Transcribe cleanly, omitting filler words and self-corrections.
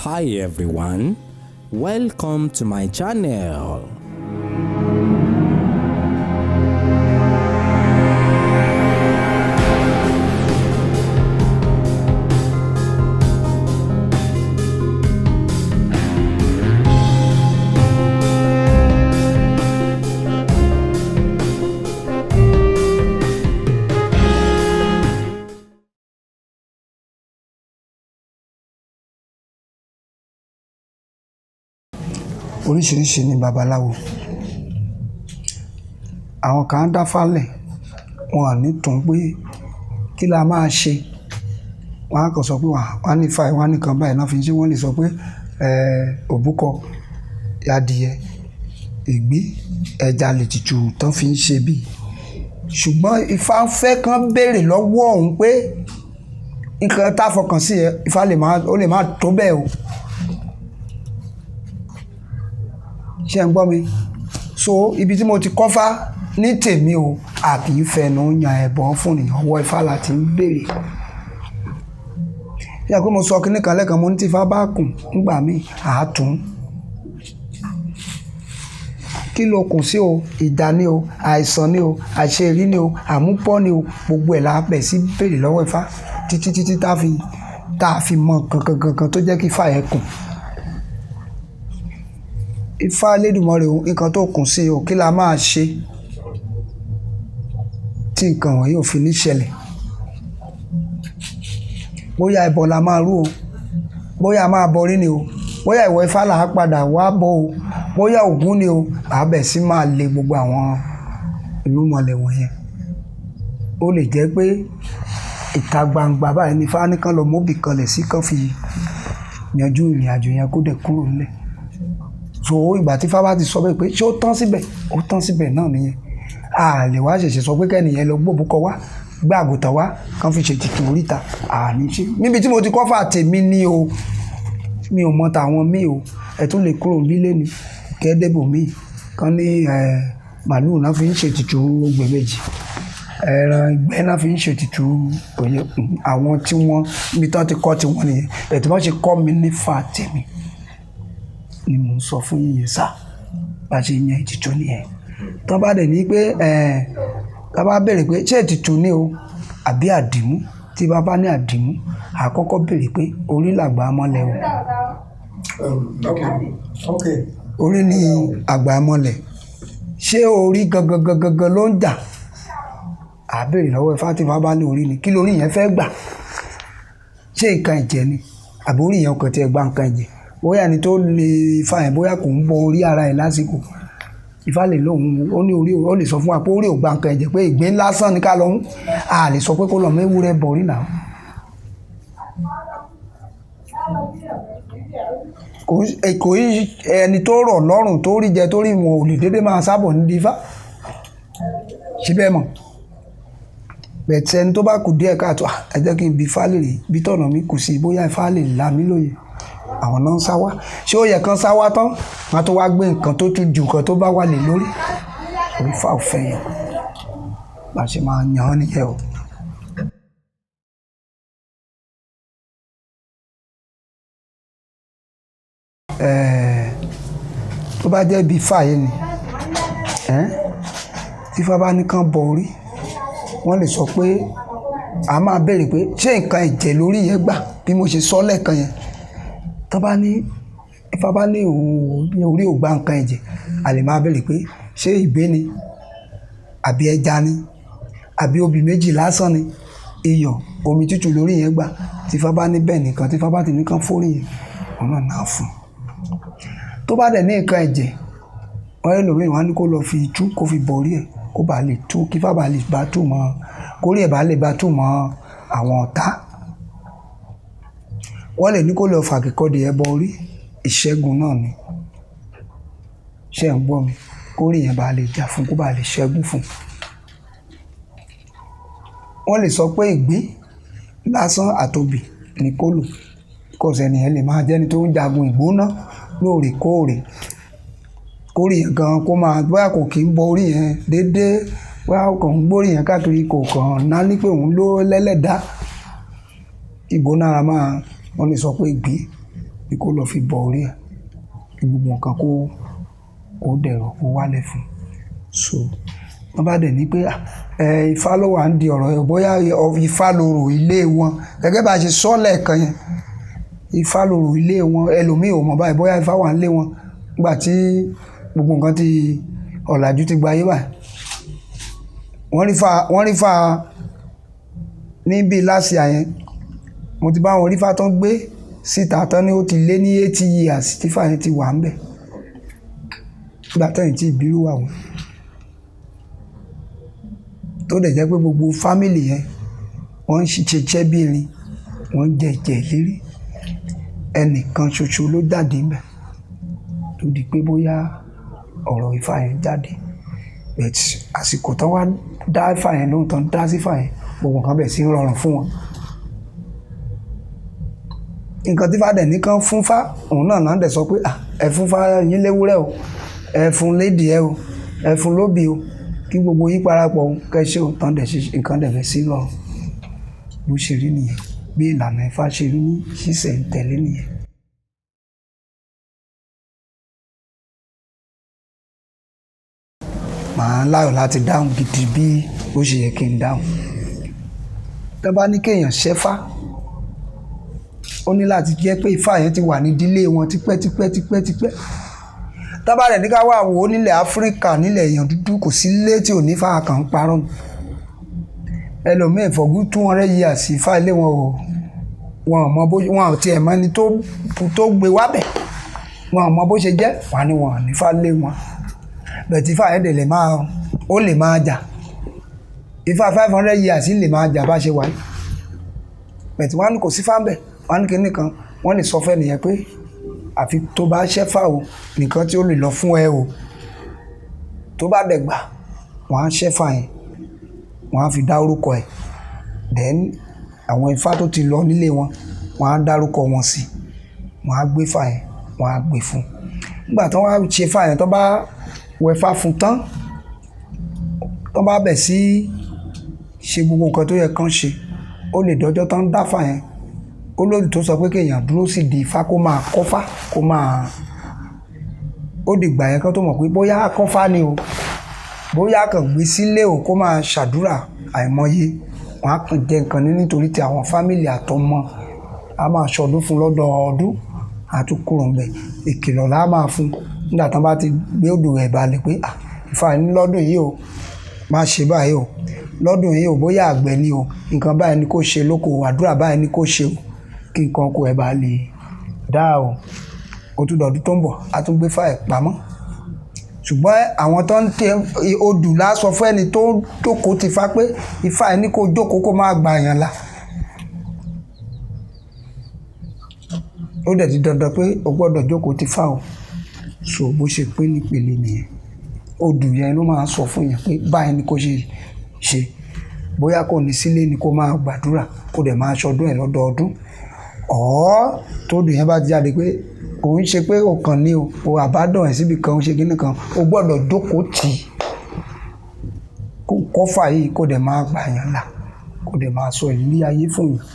Hi everyone, welcome to my channel. Oríṣiríṣi ni babaláwo. Àwọn kan dáfálẹ̀, wọn à ní tún pé kí la máa ṣe. Wọ́n á kàn sọ pé wọ́n á ní Ifá, wọ́n á ní kan báyìí náà fi ṣe. Wọ́n lè sọ pé òbúkọ, adìyẹ, ìgbín, ẹja lètùtù tán fi ń ṣe bí. Ṣùgbọ́n Ifá fẹ́ kán béèrè lọ́wọ́ òun pé nǹkan tá fọkàn sí ẹ, Ifá ó lè má tó bẹ́ẹ̀ o. Ṣé ń gbọ́ mi? So ibi tí mo ti kọ́fá ní tèmi o, a kì í fẹnu yan ẹbọ fún ni, ọwọ́ Ifá la ti ń béèrè. Ṣé pé mo sọ kíní kan lẹ́ẹ̀kan, mo ní tí Ifá bá kùn nígbà míì àátún. Kí ló kùn sí o? Ìjà ni o, àìsàn ni o, àṣeyọrí ni o, àmúpọ̀ ni o, gbogbo ẹ̀ la bẹ̀ sí béèrè lọ́wọ́ Ifá títí tá a fi mọ kankan tó jẹ́ kí Ifá yẹn kùn. Ifá Elédùmarè o, nǹkan tó kùn sí o, kí la máa ṣe tí nǹkan wọ̀nyí ò fi ní ṣẹlẹ̀. Bóyá ẹbọ la máa rú o, bóyá a máa bọrí ni o, bóyá ìwọ Ifá là á padà wá bọ o, bóyá Ògún ni o, àbẹ̀ sí máa lé gbogbo àwọn ìlú mọ̀lẹ̀ wọ̀nyẹn. Ó lè jẹ́ pé ìta gbangba báyìí ni Ifá ní kán lọ móbì kanlẹ̀ sí kán fi yanjú ìrìn àjò yẹn kó dẹ̀ kúrò nílẹ̀. So ìgbà tí Ifá bá ti sọ bẹ́ẹ̀ pé ṣé ó tán síbẹ̀, ó tán síbẹ̀ náà nìyẹn. A lè wá ṣẹ̀ṣẹ̀ sọ pé kẹ́nìyẹn lọ gbóbúkọ wá, gbé àgùntàn wá, kán fi ṣètùtù oríta. Àní ṣe. Níbi tí mo ti kọ́fà tèmi ni o, mi ò mọ tàwọn míì o. Ẹ tún lè kúrò níbí lẹ́nu kẹ́ẹ́dẹ́bò míì kán ní màlúù náà fi ń ṣètùtù ògbèméjì. Ẹran ìgbẹ́ náà fi ń ṣètùtù òye. Àwọn tí wọ́n níbi tí wọ́n ti kọ́ ti wọ́n nìyẹn. Ẹ̀ tí wọ́n ṣe kọ́ mi nífà tèmi ni mò ń sọ fún yín yẹn sá, bá ṣe yan ètùtù nìyẹn. Tọ́ bá dẹ̀ ní pé tá bá bẹ̀rẹ̀ pé ṣé ètùtù ni o àbí àdìmú, tí bá bá ní àdìmú, àkọ́kọ́ bẹ̀rẹ̀ pé orí làgbà mọ́lẹ̀ o. Orí ni àgbà mọ́lẹ̀. Ṣé orí gangan ló ń jà? À bẹ̀rẹ̀ lọ́wọ́ Ifá tí Ifá bá ní orí ni, kí lórí yẹn fẹ́ gbà? Ṣé nǹkan ẹ̀jẹ̀ ni? Àbí orí yẹn kàn ti ẹ̀ gba nǹkan ẹ̀jẹ̀? Bóyá ni tó lè Ifá yẹn, bóyá kò ń bọ orí ara ẹ̀ lásìkò. Ifá lè lóhun, ó ní orí, ó lè sọ fún wa pé orí ò gba nǹkan ẹ̀jẹ̀, pé ìgbín lásán ni ká lọ mú. A lè sọ pé kó lọ mú ewúrẹ́ bọ orí náà. Kò ẹni tó rọ̀ lọ́rùn tó rí jẹ tó rí wọn ò lè dédé máa sábọ̀ ní Ifá. Ṣé bẹ́ẹ̀ mọ̀? Bẹ̀tẹ̀ ẹni tó bá kù díẹ̀ káàtó, ẹ jẹ́ kí n bi Ifá lèrè bí tọ̀nà mi kù sí, bóyá Ifá lè là mí lóye. Àwọn náà ń sáwá. Ṣé ó yẹ kán sáwá tán? Wọ́n á tó wá gbé nǹkan tó tún ju nǹkan tó bá wà lè lórí. Ifá ò fẹ́ yẹn. Bá ṣe máa yàn án nìyẹn o. Tó bá jẹ́ bí Ifá yẹn ni, tí Ifá bá ní kán bọ orí, wọ́n lè sọ pé a máa béèrè pé ṣé nǹkan ẹ̀jẹ̀ lórí yẹn gbà bí mo ṣe sọ lẹ́ẹ̀kan yẹn. Tó bá ní Ifá bá ní orí ò gba nǹkan ẹ̀jẹ̀, a lè máa béèrè pé ṣé ìgbín ni àbí ẹja ni àbí obì méjì lásán ni, iyọ̀, omi tútù lórí yẹn gbà. Tí Ifá bá ní bẹ́ẹ̀ nìkan, tí Ifá bá ti ní kán fórí yẹn, ọ̀nà náà fún. Tó bá dẹ̀ ní nǹkan ẹ̀jẹ̀, wọ́n lè lómi wọ́n á ní kó lọ fi tú, kó fi borí ẹ̀, kó bá lè tú, kí Ifá bá lè bá tú mọ́, kórí ẹ̀ bá lè bá tú mọ́ àwọn ọ̀tá. Wọ́n lè ní kó lọ fàkíkọ́dé ẹbọ orí, ìṣẹ́gun náà ni. Ṣé ń gbọ́ mi? Kórí yẹn bá lè jà fún, kó bá lè ṣẹ́gun fún. Wọ́n lè sọ pé ìgbín lásán àtòbì ni kó lò. Kò sẹ́ni ẹ̀ lè máa jẹ́ni tó ń jagun ìgbóná lóòrèkóòrè. Kórí yẹn gan kó máa, bóyá kò kí ń bọ orí yẹn déédéé, bóyá kò ń gbórí yẹn káàkiri, kò kàn náà ní pé òun ló lẹ́lẹ́dá. Ìgbóná ara máa, wọ́n lè sọ pé ìgbín ni kó lọ fi bọ orí ẹ̀ kí gbogbo nǹkan kó dẹ̀rọ̀ kó wálẹ̀ fún. So wọ́n bá dẹ̀ ní pé Ifá ló wà ń di ọ̀rọ̀ ẹ̀ bóyá Ifá lorò ilé wọn gẹ́gẹ́ bá a ṣe sọ lẹ́ẹ̀kan yẹn Ifá lorò ilé wọn ẹlòmíì ò mọ̀ báyìí bóyá Ifá wà ń lé wọn nígbà tí gbogbo nǹkan ti ọ̀làjú ti gba ayé báyìí. Wọ́n rí Ifá níbi láṣìá yẹn mo ti bá wọn rí Ifá tán gbé síta tán ní ó ti lé ní 80 years tí Ifá yẹn ti wà ń bẹ̀ nígbà tẹ́yìn tí ìbírú wà wọ́n tó dẹ̀ jẹ́ pé gbogbo fámìlì yẹn wọ́n ń ṣiṣẹ́ bí irin wọ́n ń jẹ ìlérí ẹnìkan ṣoṣo ló jáde ńbẹ̀ tó di pé bóyá ọ̀rọ̀ Ifá yẹn jáde but àsìkò tán wá dá Ifá yẹn lóhùn tán dá sí Ifá yẹn gbogbo nǹkan bẹ̀ sí rọrùn fún wọn. nǹkan tí Ifá dẹ̀ nìkan fún Ifá òun náà dẹ̀ sọ pé ẹ fún Ifá yín léwúrẹ́ o ẹ fún lédìí ẹ o ẹ fún lóbì o kí gbogbo yín parapọ̀ kẹ́ṣẹ́ ò tán dẹ̀ ṣe nǹkan dẹ̀ fẹ́ sí lọ́rùn bó ṣe rí nìyẹn bí ìlànà Ifá ṣe rí ní ṣísẹ̀ntẹ̀lé nìyẹn. màá láyọ̀ láti dáhùn gidi bí ó ṣe yẹ kí n dáhùn. tó bá ní kéèyàn ṣẹ́fá ó ní láti jẹ́ pé Ifá yẹn ti wà ní ìdílé wọn tipẹ́tipẹ́. tábà rẹ̀ ní ká wá wò ó nílẹ̀ Áfíríkà nílẹ̀ èèyàn dúdú kò sí ilé tí ò ní Ifá kan parọ́ ẹlòmíì for good 200 years Ifá ilé wọn ò mọ bó wọn ò tiẹ̀ mọ ẹni tó gbé wábẹ̀ wọn ò mọ bó ṣe jẹ́ wà ní wọn ní Ifá lé wọn bẹ̀tí Ifá yẹn dẹ̀ lè máa jà Ifá 500 years lè máa jà bá ṣe wáyé bẹ̀tí wọn ní kò sí Ifá ń bẹ̀ wọn ní kíní kan wọn lè sọ fẹ́ nìyẹn pé àfi tó bá ṣẹ́fà o nìkan tí ó lè lọ fún ẹ o tó bá dẹ̀ gbà wọ́n á ṣẹ́fà yẹn wọ́n á fi dá orúkọ ẹ̀ then àwọn Ifá tó ti lọ nílé wọn wọ́n á dárúkọ wọn sí wọ́n á gbé fà yẹn wọ́n á gbé fún nígbà tí wọ́n á ṣe fà yẹn tó bá wẹ̀fà fún tán tó bá bẹ̀ sí ṣe gbogbo nǹkan tó yẹ kán ṣe ó lè dọ́jọ́ tán dá fà yẹn ó lórí tó sọ pé kéèyàn dúró sí di Ifá kó máa kọ́fá kó máa ó dìgbà yẹn kan tó mọ̀ pé bóyá kọ́fá ni o bóyá kàn gbé sílé o kó máa ṣàdúrà àìmọye wọn á kàn jẹ nǹkan ní nítorí tí àwọn fámìlì àtọmọ á máa ṣọdún fún lọ́dọọdún àtúkùrò ń bẹ̀ ìkìlọ̀ là á máa fún nígbà tán bá ti gbé odò ẹ̀ balẹ̀ pé Ifá ní lọ́dún yìí o má ṣe báyìí o lọ́dún yìí o bóyá àgbẹ̀ ni o nǹkan báyìí ni kò ṣe lóko àdúrà báyìí ni kò ṣe o kí nǹkan kó ẹ bá lè dá o ó tún dọ̀dún tó ń bọ̀ á tún gbé Ifá ẹ̀ pamọ́ ṣùgbọ́n àwọn tó ń tẹ odù lásọ fún ẹni tó jókòó ti Ifá pé Ifá ẹ̀ ní kó jókòó kó má gba èèyàn la ó dẹ̀ ti dandan pé o gbọ́dọ̀ jókòó ti Ifá o so bó ṣe pé nípele nìyẹn odù yẹn ló máa sọ fún yẹn pé báyìí ni kó ṣe bóyá kò ní sílé ni kó máa gbàdúrà kó dẹ̀ máa ṣọdún ẹ̀ lọ́dọọdún tó dùn yẹn bá ti jáde pé òun ṣe pé o kàn ní o àbádàn ẹ̀ síbi kan o ṣe kíní kan o gbọ́dọ̀ jókòó tì í kó kọ́fà yìí kó dẹ̀ máa gbà yàn là kó dẹ̀ máa sọ ìrírí ayé fún yàn